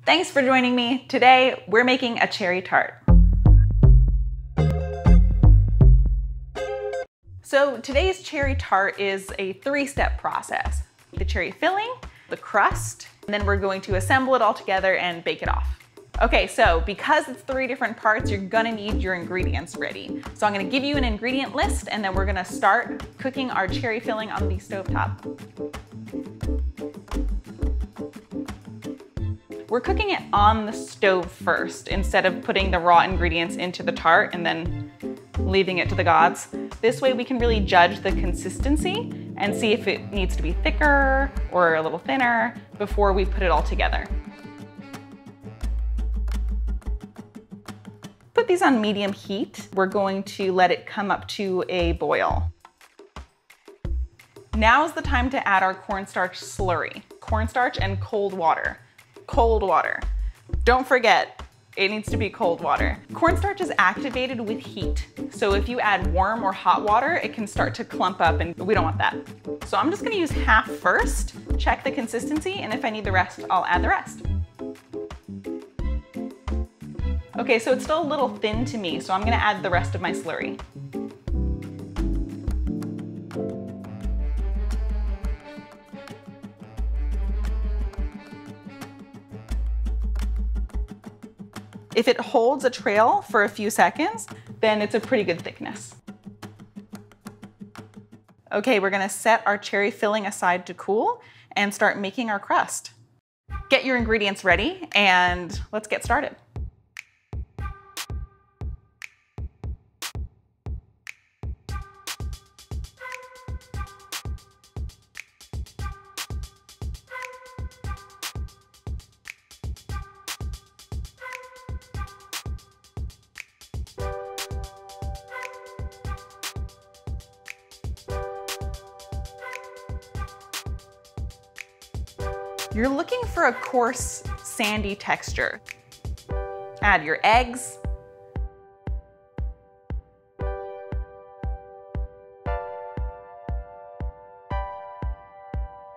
Thanks for joining me. Today, we're making a cherry tart. So today's cherry tart is a 3-step process. The cherry filling, the crust, and then we're going to assemble it all together and bake it off. Okay, so because it's 3 different parts, you're gonna need your ingredients ready. So I'm gonna give you an ingredient list and then we're gonna start cooking our cherry filling on the stovetop. We're cooking it on the stove first instead of putting the raw ingredients into the tart and then leaving it to the gods. This way we can really judge the consistency and see if it needs to be thicker or a little thinner before we put it all together. Put these on medium heat. We're going to let it come up to a boil. Now is the time to add our cornstarch slurry. Cornstarch and cold water. Cold water. Don't forget, it needs to be cold water. Cornstarch is activated with heat. So if you add warm or hot water, it can start to clump up and we don't want that. So I'm just gonna use half first, check the consistency, and if I need the rest, I'll add the rest. Okay, so it's still a little thin to me, so I'm gonna add the rest of my slurry. If it holds a trail for a few seconds, then it's a pretty good thickness. Okay, we're gonna set our cherry filling aside to cool and start making our crust. Get your ingredients ready and let's get started. You're looking for a coarse, sandy texture. Add your eggs.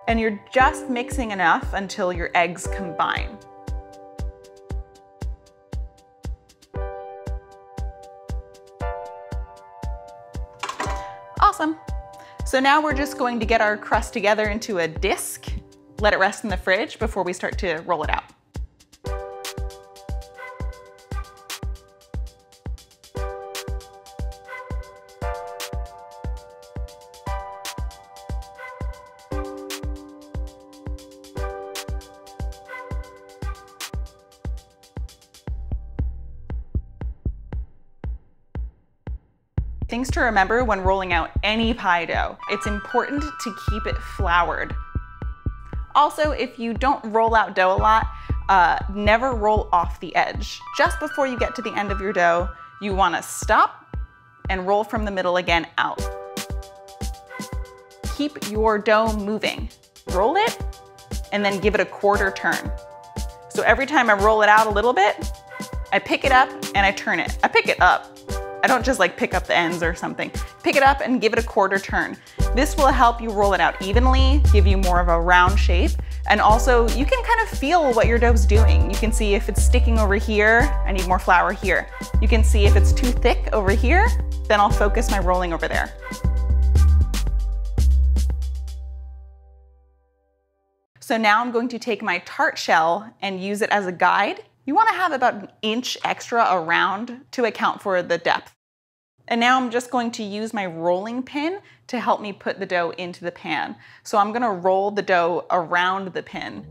And you're just mixing enough until your eggs combine. Awesome. So now we're just going to get our crust together into a disc. Let it rest in the fridge before we start to roll it out. Things to remember when rolling out any pie dough. It's important to keep it floured. Also, if you don't roll out dough a lot, never roll off the edge. Just before you get to the end of your dough, you wanna stop and roll from the middle again out. Keep your dough moving. Roll it and then give it a quarter turn. So every time I roll it out a little bit, I pick it up and I turn it. I pick it up. I don't just like pick up the ends or something. Pick it up and give it a quarter turn. This will help you roll it out evenly, give you more of a round shape, and also you can kind of feel what your dough's doing. You can see if it's sticking over here, I need more flour here. You can see if it's too thick over here, then I'll focus my rolling over there. So now I'm going to take my tart shell and use it as a guide. You want to have about an inch extra around to account for the depth. And now I'm just going to use my rolling pin to help me put the dough into the pan. So I'm going to roll the dough around the pin.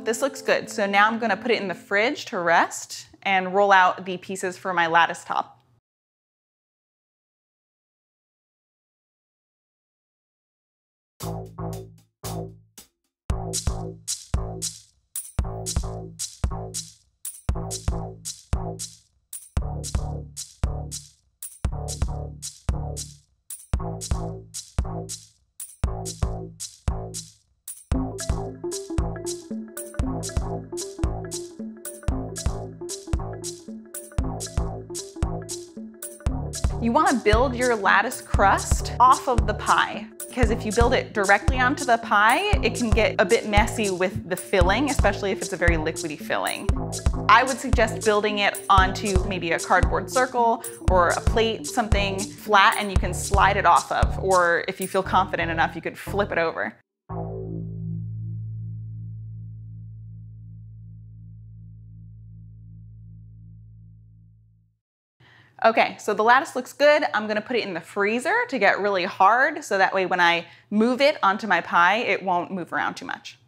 This looks good. So now I'm gonna put it in the fridge to rest and roll out the pieces for my lattice top. You want to build your lattice crust off of the pie, because if you build it directly onto the pie, it can get a bit messy with the filling, especially if it's a very liquidy filling. I would suggest building it onto maybe a cardboard circle or a plate, something flat, and you can slide it off of, or if you feel confident enough, you could flip it over. Okay, so the lattice looks good. I'm gonna put it in the freezer to get really hard, so that way when I move it onto my pie, it won't move around too much.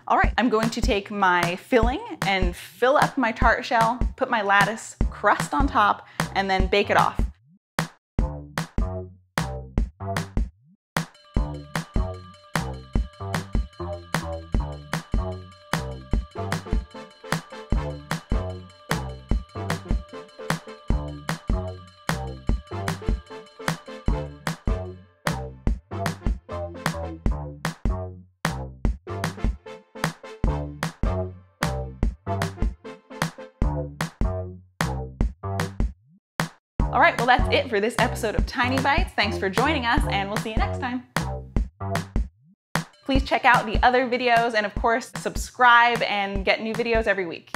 All right, I'm going to take my filling and fill up my tart shell, put my lattice crust on top, and then bake it off. All right, well that's it for this episode of Thainybites. Thanks for joining us, and we'll see you next time. Please check out the other videos and of course subscribe and get new videos every week.